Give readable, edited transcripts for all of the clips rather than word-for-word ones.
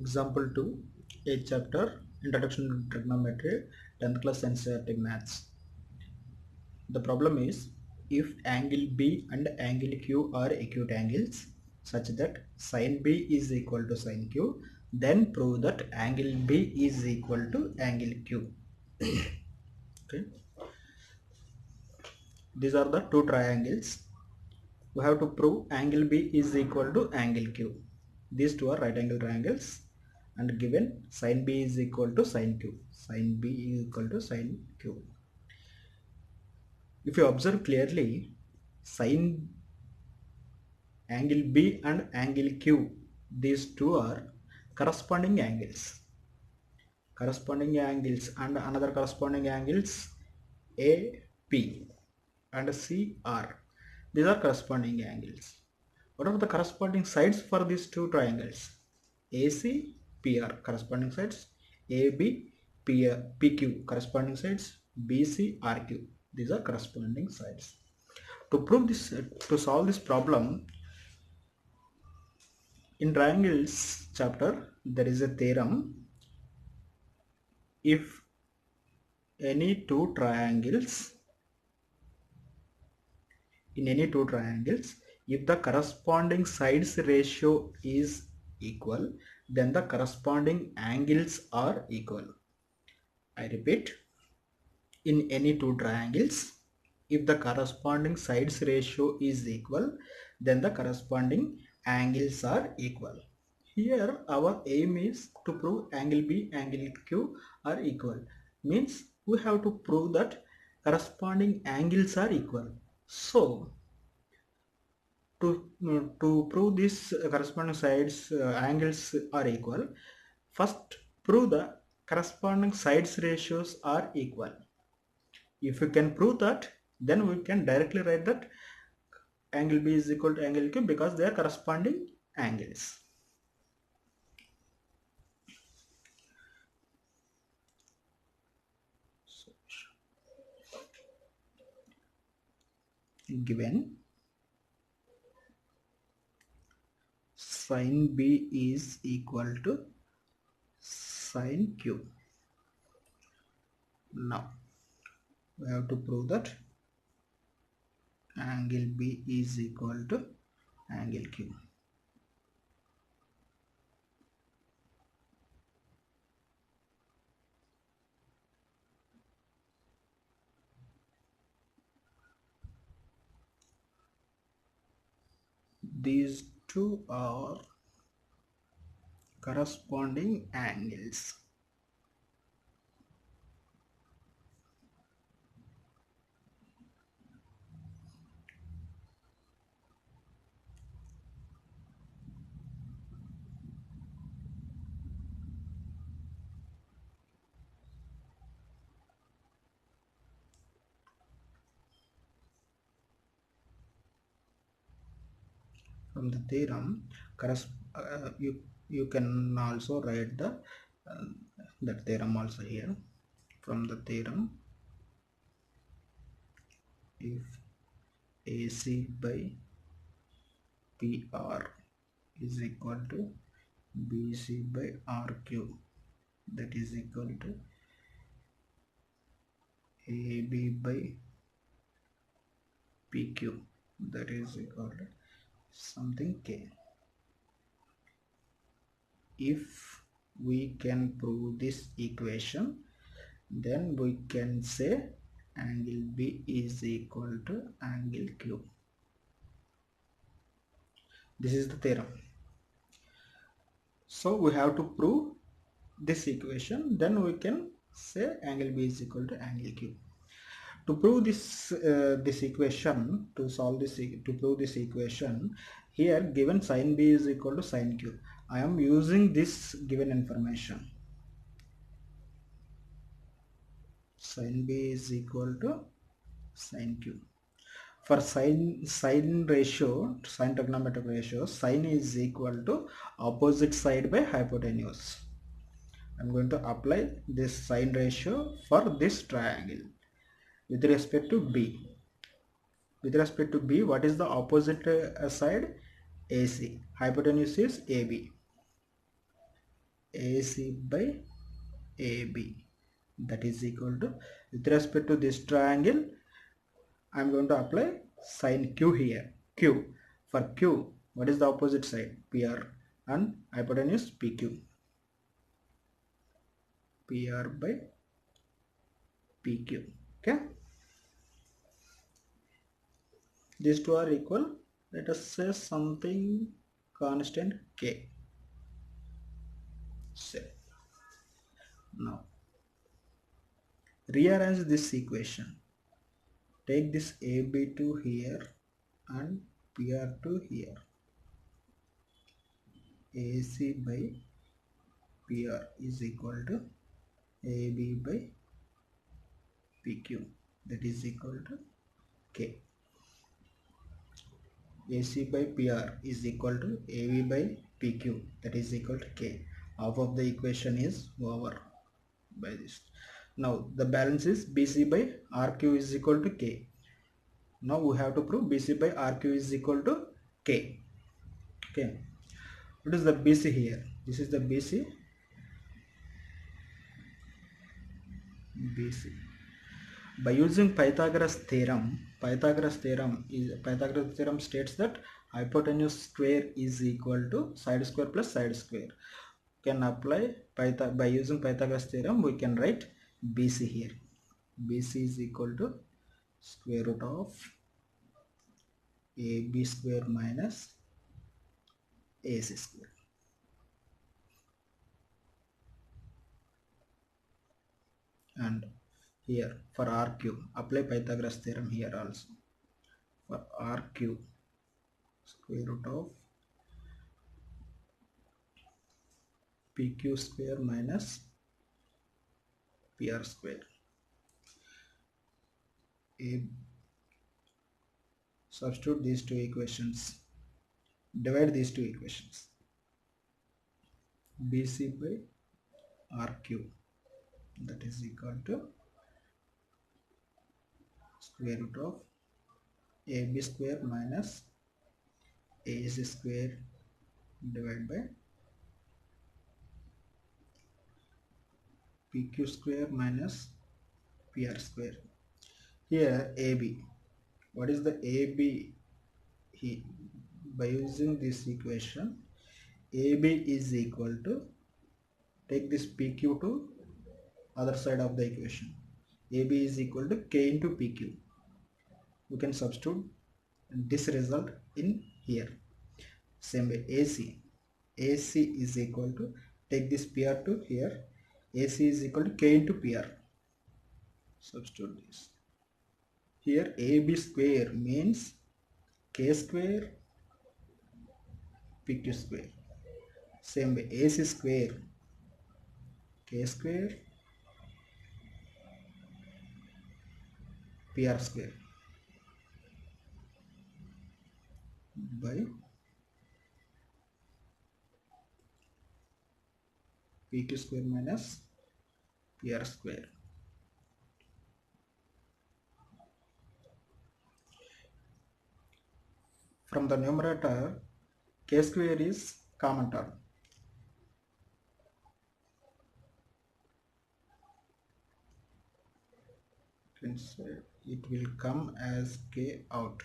Example 2, 8th chapter, Introduction to Trigonometry, 10th class ncert maths. The problem is, if angle B and angle Q are acute angles such that sin B is equal to sin Q, then prove that angle B is equal to angle Q. Okay, these are the two triangles. We have to prove angle B is equal to angle Q. These two are right angle triangles and given sin B is equal to sin Q. Sin B is equal to sin Q. If you observe clearly, sin angle B and angle Q, these two are corresponding angles. Corresponding angles and another corresponding angles AP and CR. These are corresponding angles. What are the corresponding sides for these two triangles? AC, PR, corresponding sides. AB, PQ, corresponding sides. BC, RQ. These are corresponding sides. To prove this, to solve this problem, in triangles chapter, there is a theorem. If any two triangles, if the corresponding sides ratio is equal, then the corresponding angles are equal. I repeat, in any two triangles, if the corresponding sides ratio is equal, then the corresponding angles are equal. Here our aim is to prove angle B, angle Q are equal. Means we have to prove that corresponding angles are equal. So to prove this corresponding sides angles are equal, first prove the corresponding sides ratios are equal. If you can prove that, then we can directly write that angle B is equal to angle Q because they are corresponding angles. Given sin B is equal to sin Q. Now we have to prove that angle B is equal to angle Q. These two are corresponding angles. From the theorem, you can also write the that theorem also here. From the theorem, if AC by PR is equal to BC by RQ, that is equal to AB by PQ, that is equal to something K. If we can prove this equation, then we can say angle B is equal to angle Q. This is the theorem. So we have to prove this equation, then we can say angle B is equal to angle Q. To prove this equation, to prove this equation, here given sin B is equal to sin Q, I am using this given information. Sin B is equal to sin Q. For sin trigonometric ratio, sin is equal to opposite side by hypotenuse. I am going to apply this sin ratio for this triangle with respect to B. With respect to B, what is the opposite side? AC. Hypotenuse is AB. AC by AB, that is equal to, with respect to this triangle, I am going to apply sin Q here. Q, for Q, what is the opposite side? PR, and hypotenuse PQ. PR by PQ. Okay, these two are equal. Let us say something constant K. Say, now rearrange this equation. Take this AB to here and PR to here. AC by PR is equal to AB by PQ, that is equal to K. AC by PR is equal to AB by PQ, that is equal to K. Half of the equation is over by this. Now the balance is BC by RQ is equal to K. Now we have to prove BC by RQ is equal to K. Okay, what is the BC here? This is the BC. By using Pythagoras theorem, Pythagoras theorem states that hypotenuse square is equal to side square plus side square. Can apply by using Pythagoras theorem, we can write BC here. BC is equal to square root of AB square minus AC square. And here for RQ, apply Pythagoras theorem here also. For RQ, square root of PQ square minus PR square. Substitute these two equations. Divide these two equations. BC by RQ, that is equal to square root of AB square minus AC square divided by PQ square minus PR square. Here AB, what is the AB? By using this equation, AB is equal to, take this PQ to other side of the equation. AB is equal to K into PQ. We can substitute this result in here. Same way AC is equal to, take this PR to here. AC is equal to K into PR. Substitute this. Here AB square means K square PQ square. Same way AC square, K square PR square by PQ square minus PR square. From the numerator, K square is common term. It will come as K out.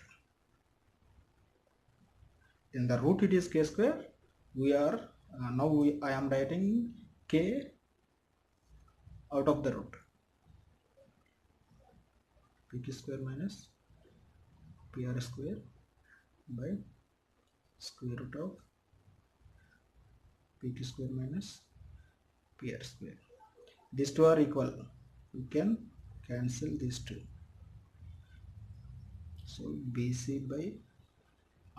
In the root it is K square. We are I am writing K out of the root. PQ square minus PR square by square root of PQ square minus PR square. These two are equal. We can cancel these two. So BC by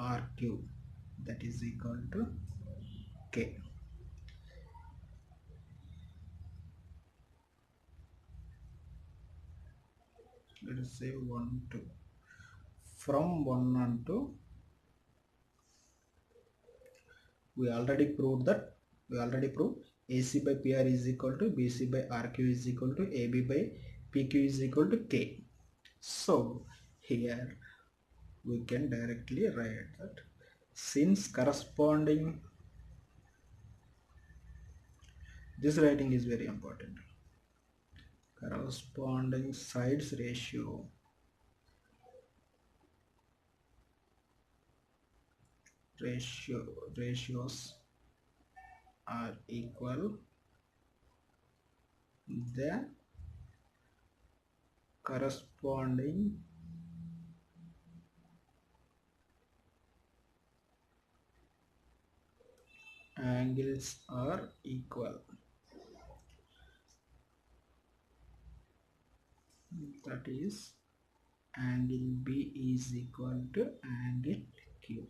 RQ, that is equal to K. Let us say 1, 2. From 1 and 2, we already proved AC by PR is equal to BC by RQ is equal to AB by PQ is equal to K. So here we can directly write that since corresponding This writing is very important. Corresponding sides ratio ratios are equal, the corresponding angles are equal. That is, angle B is equal to angle Q.